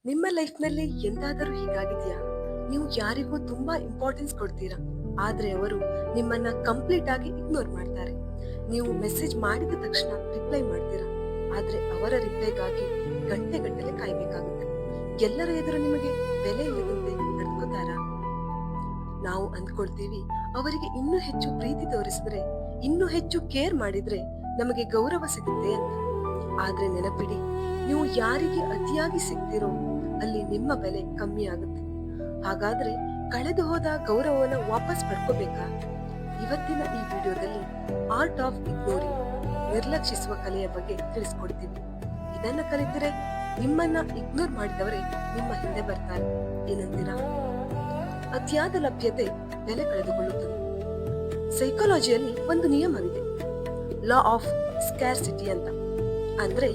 ನಿಮ್ಮ ಲೈಫ್ನಲ್ಲಿ ಎಂದಾದರೂ ಹೀಗಾಗಿದೆಯಾ? ನೀವು ಯಾರಿಗೂ ತುಂಬಾ ಇಂಪಾರ್ಟೆನ್ಸ್ ಕೊಡ್ತೀರಾ, ಆದ್ರೆ ಅವರು ನಿಮ್ಮನ್ನ ಕಂಪ್ಲೀಟ್ ಆಗಿ ಇಗ್ನೋರ್ ಮಾಡ್ತಾರೆ. ನೀವು ಮೆಸೇಜ್ ಮಾಡಿದ ತಕ್ಷಣ ರಿಪ್ಲೈ ಮಾಡ್ತೀರಾ, ಆದ್ರೆ ಅವರ ರಿಪ್ಲೈಗಾಗಿ ಗಂಟೆಗಟ್ಟಲೆ ಕಾಯ್ಬೇಕಾಗುತ್ತೆ. ಎಲ್ಲರ ಎದುರು ನಿಮಗೆ ಬೆಲೆ ಇಲ್ಲದಂತೆ ನಡ್ಕೋತಾರಾ? ನಾವು ಅಂದ್ಕೊಳ್ತೀವಿ, ಅವರಿಗೆ ಇನ್ನೂ ಹೆಚ್ಚು ಪ್ರೀತಿ ತೋರಿಸಿದ್ರೆ, ಇನ್ನೂ ಹೆಚ್ಚು ಕೇರ್ ಮಾಡಿದ್ರೆ ನಮಗೆ ಗೌರವ ಸಿಗುತ್ತೆ ಅಂತ. ಆದ್ರೆ ನೆನಪಿಡಿ, ನೀವು ಯಾರಿಗೆ ಅತಿಯಾಗಿ ಸಿಗ್ತೀರೋ ಅಲ್ಲಿ ನಿಮ್ಮ ಬೆಲೆ ಕಮ್ಮಿ ಆಗುತ್ತೆ. ಹಾಗಾದ್ರೆ ಕಳೆದು ಹೋದ ಗೌರವನ ವಾಪಸ್ ಪಡ್ಕೋಬೇಕಾ? ಇವತ್ತಿನ ಈ ವಿಡಿಯೋದಲ್ಲಿ ಆರ್ಟ್ ಆಫ್ ಇಗ್ನೋರಿಂಗ್, ನಿರ್ಲಕ್ಷಿಸುವ ಕಲೆಯ ಬಗ್ಗೆ ತಿಳಿಸ್ಕೊಡ್ತೀವಿ. ಇದನ್ನ ಕಲಿತರೆ ನಿಮ್ಮನ್ನ ಇಗ್ನೋರ್ ಮಾಡಿದವರೇ ನಿಮ್ಮ ಹಿಂದೆ ಬರ್ತಾರೆ. ಏನಂತೀರಾ? ಅತಿಯಾದ ಲಭ್ಯತೆ ಬೆಲೆ ಕಳೆದುಕೊಳ್ಳುತ್ತದೆ. ಸೈಕಾಲಜಿಯಲ್ಲಿ ಒಂದು ನಿಯಮವಿದೆ, ಲಾ ಆಫ್ ಸ್ಕ್ಯಾರ್ಸಿಟಿ ಅಂತ. ಅಂದ್ರೆ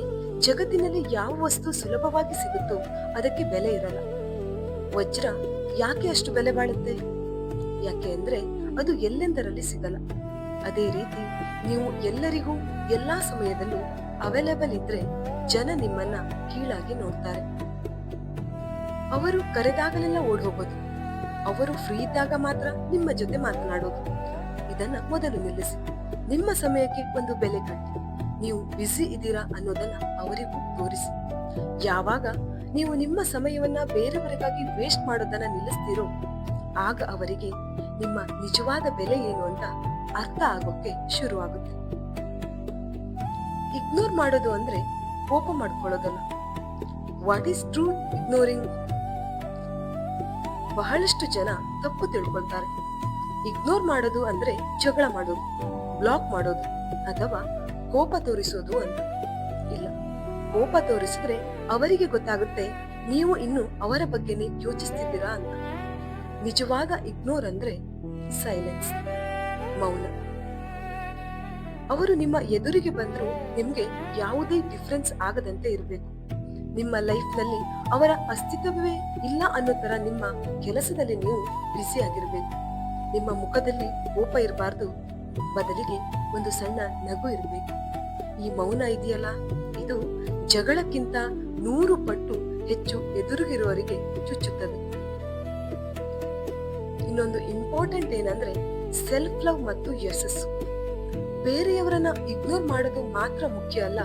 ಜಗತ್ತಿನಲ್ಲಿ ಯಾವ ವಸ್ತು ಸುಲಭವಾಗಿ ಸಿಗುತ್ತೋ ಅದಕ್ಕೆ ಬೆಲೆ ಇರಲ್ಲ. ವಜ್ರ ಯಾಕೆ ಅಷ್ಟು ಬೆಲೆ ಬಾಳುತ್ತೆ? ಯಾಕೆ ಅಂದ್ರೆ ಅದು ಎಲ್ಲೆಂದರಲ್ಲಿ ಸಿಗಲ್ಲ. ಅದೇ ರೀತಿ ನೀವು ಎಲ್ಲರಿಗೂ ಎಲ್ಲಾ ಸಮಯದಲ್ಲೂ ಅವೈಲೇಬಲ್ ಇದ್ರೆ ಜನ ನಿಮ್ಮನ್ನ ಕೀಳಾಗಿ ನೋಡ್ತಾರೆ. ಅವರು ಕರೆದಾಗಲೆಲ್ಲ ಓಡ್ ಹೋಗೋದು, ಅವರು ಫ್ರೀ ಇದ್ದಾಗ ಮಾತ್ರ ನಿಮ್ಮ ಜೊತೆ ಮಾತನಾಡೋದು. ಇದನ್ನ ಮೊದಲು ನಿಲ್ಲಿಸಿ. ನಿಮ್ಮ ಸಮಯಕ್ಕೆ ಒಂದು ಬೆಲೆ ಕಟ್ಟಿ. ನೀವು ಬ್ಯುಸಿ ಇದ್ದೀರಾ ಅನ್ನೋದನ್ನ ಅವರಿಗೂ ತೋರಿಸಿ. ಯಾವಾಗ ನೀವು ನಿಮ್ಮ ಸಮಯವನ್ನ ಬೇರೆಯವರಿಗಾಗಿ ವೇಸ್ಟ್ ಮಾಡೋದನ್ನ ನಿಲ್ಲಿಸ್ತೀರೋ ಆಗ ಅವರಿಗೆ ನಿಮ್ಮ ನಿಜವಾದ ಬೆಲೆ ಏನು ಅಂತ ಅರ್ಥ ಆಗೋಕೆ ಶುರುವಾಗುತ್ತೆ. ಇಗ್ನೋರ್ ಮಾಡೋದು ಅಂದ್ರೆ ಕೋಪ ಮಾಡ್ಕೊಳ್ಳೋದಲ್ಲ. What is true ignoring? ಬಹಳಷ್ಟು ಜನ ತಪ್ಪು ತಿಳ್ಕೊಳ್ತಾರೆ. ಇಗ್ನೋರ್ ಮಾಡೋದು ಅಂದ್ರೆ ಜಗಳ ಮಾಡೋದು, ಬ್ಲಾಕ್ ಮಾಡೋದು ಅಥವಾ ಕೋಪ ತೋರಿಸೋದು ಅಂತ. ಇಲ್ಲ, ಕೋಪ ತೋರಿಸಿದ್ರೆ ಅವರಿಗೆ ಗೊತ್ತಾಗುತ್ತೆ ನೀವು ಇನ್ನು ಅವರ ಬಗ್ಗೆನೇ ಯೋಚಿಸ್ತಿದ್ದೀರಾ ಅಂತ. ನಿಜವಾದ ಇಗ್ನೋರ್ ಅಂದ್ರೆ ಸೈಲೆನ್ಸ್, ಮೌನ. ಅವರು ನಿಮ್ಮ ಎದುರಿಗೆ ಬಂದ್ರು ನಿಮ್ಗೆ ಯಾವುದೇ ಡಿಫ್ರೆನ್ಸ್ ಆಗದಂತೆ ಇರಬೇಕು. ನಿಮ್ಮ ಲೈಫ್ ನಲ್ಲಿ ಅವರ ಅಸ್ತಿತ್ವವೇ ಇಲ್ಲ ಅನ್ನೋ ತರ ನಿಮ್ಮ ಕೆಲಸದಲ್ಲಿ ನೀವು ಬ್ಯುಸಿ ಆಗಿರ್ಬೇಕು. ನಿಮ್ಮ ಮುಖದಲ್ಲಿ ಕೋಪ ಇರಬಾರ್ದು, ಬದಲಿಗೆ ಒಂದು ಸಣ್ಣ ನಗು ಇರಬೇಕು. ಈ ಮೌನ ಇದೆಯಲ್ಲ, ಇದು ಜಗಳಕ್ಕಿಂತ 100 ಪಟ್ಟು ಹೆಚ್ಚು ಎದುರಿಗಿರುವವರಿಗೆ ಚುಚ್ಚುತ್ತದೆ. ಇನ್ನೊಂದು ಇಂಪಾರ್ಟೆಂಟ್ ಏನಂದ್ರೆ ಸೆಲ್ಫ್ ಲವ್ ಮತ್ತು ಯಶಸ್ಸು. ಬೇರೆಯವರನ್ನ ಇಗ್ನೋರ್ ಮಾಡೋದು ಮಾತ್ರ ಮುಖ್ಯ ಅಲ್ಲ,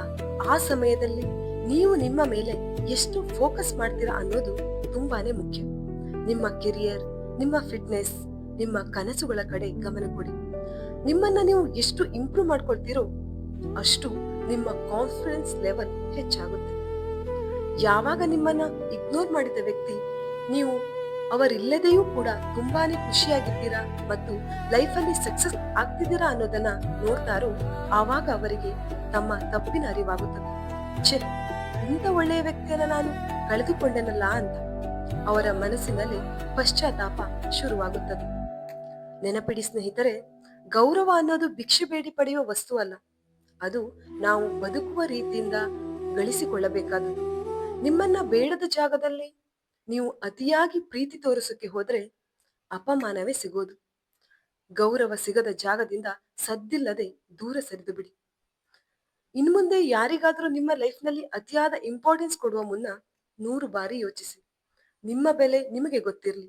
ಆ ಸಮಯದಲ್ಲಿ ನೀವು ನಿಮ್ಮ ಮೇಲೆ ಎಷ್ಟು ಫೋಕಸ್ ಮಾಡ್ತೀರಾ ಅನ್ನೋದು ತುಂಬಾನೇ ಮುಖ್ಯ. ನಿಮ್ಮ ಕೆರಿಯರ್, ನಿಮ್ಮ ಫಿಟ್ನೆಸ್, ನಿಮ್ಮ ಕನಸುಗಳ ಕಡೆ ಗಮನ ಕೊಡಿ. ನಿಮ್ಮನ್ನ ನೀವು ಎಷ್ಟು ಇಂಪ್ರೂವ್ ಮಾಡ್ಕೊಳ್ತೀರೋ ಅಷ್ಟು ನಿಮ್ಮ ಕಾನ್ಫಿಡೆನ್ಸ್ ಲೆವೆಲ್ ಹೆಚ್ಚಾಗುತ್ತೆ. ಯಾವಾಗ ನಿಮ್ಮನ್ನ ಇಗ್ನೋರ್ ಮಾಡಿದ ವ್ಯಕ್ತಿ ನೀವು ಅವರಿಲ್ಲದೆಯೂ ಕೂಡ ತುಂಬಾನೇ ಖುಷಿಯಾಗಿದ್ದೀರಾ ಮತ್ತು ಲೈಫಲ್ಲಿ ಸಕ್ಸಸ್ ಆಗ್ತಿದ್ದೀರಾ ಅನ್ನೋದನ್ನ ನೋಡ್ತಾರೋ ಆವಾಗ ಅವರಿಗೆ ತಮ್ಮ ತಪ್ಪಿನ ಅರಿವಾಗುತ್ತದೆ. ಛೆ, ಇಂಥ ಒಳ್ಳೆಯ ವ್ಯಕ್ತಿಯನ್ನ ನಾನು ಕಳೆದುಕೊಂಡೆನಲ್ಲ ಅಂತ ಅವರ ಮನಸ್ಸಿನಲ್ಲಿ ಪಶ್ಚಾತ್ತಾಪ ಶುರುವಾಗುತ್ತದೆ. ನೆನಪಿಡಿ ಸ್ನೇಹಿತರೆ, ಗೌರವ ಅನ್ನೋದು ಭಿಕ್ಷೆ ಬೇಡಿ ಪಡೆಯುವ ವಸ್ತು ಅಲ್ಲ, ಅದು ನಾವು ಬದುಕುವ ರೀತಿಯಿಂದ ಗಳಿಸಿಕೊಳ್ಳಬೇಕಾದದ್ದು. ನಿಮ್ಮನ್ನ ಬೇಡದ ಜಾಗದಲ್ಲಿ ನೀವು ಅತಿಯಾಗಿ ಪ್ರೀತಿ ತೋರಿಸೋಕೆ ಹೋದ್ರೆ ಅಪಮಾನವೇ ಸಿಗೋದು. ಗೌರವ ಸಿಗದ ಜಾಗದಿಂದ ಸದ್ದಿಲ್ಲದೆ ದೂರ ಸರಿದು ಬಿಡಿ. ಇನ್ಮುಂದೆ ಯಾರಿಗಾದ್ರೂ ನಿಮ್ಮ ಲೈಫ್ ನಲ್ಲಿ ಅತಿಯಾದ ಇಂಪಾರ್ಟೆನ್ಸ್ ಕೊಡುವ ಮುನ್ನ 100 ಬಾರಿ ಯೋಚಿಸಿ. ನಿಮ್ಮ ಬೆಲೆ ನಿಮಗೆ ಗೊತ್ತಿರಲಿ.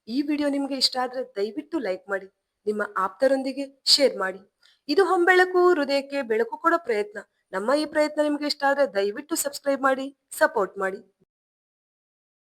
ಈ ವಿಡಿಯೋ ನಿಮಗೆ ಇಷ್ಟ ಆದ್ರೆ ದಯವಿಟ್ಟು ಲೈಕ್ ಮಾಡಿ, ನಿಮ್ಮ ಆಪ್ತರೊಂದಿಗೆ ಶೇರ್ ಮಾಡಿ. ಇದು ಹೊಂಬೆಳಕು, ಹೃದಯಕ್ಕೆ ಬೆಳಕು ಕೊಡೋ ಪ್ರಯತ್ನ. ನಮ್ಮ ಈ ಪ್ರಯತ್ನ ನಿಮಗೆ ಇಷ್ಟ ಆದ್ರೆ ದಯವಿಟ್ಟು ಸಬ್ಸ್ಕ್ರೈಬ್ ಮಾಡಿ, ಸಪೋರ್ಟ್ ಮಾಡಿ.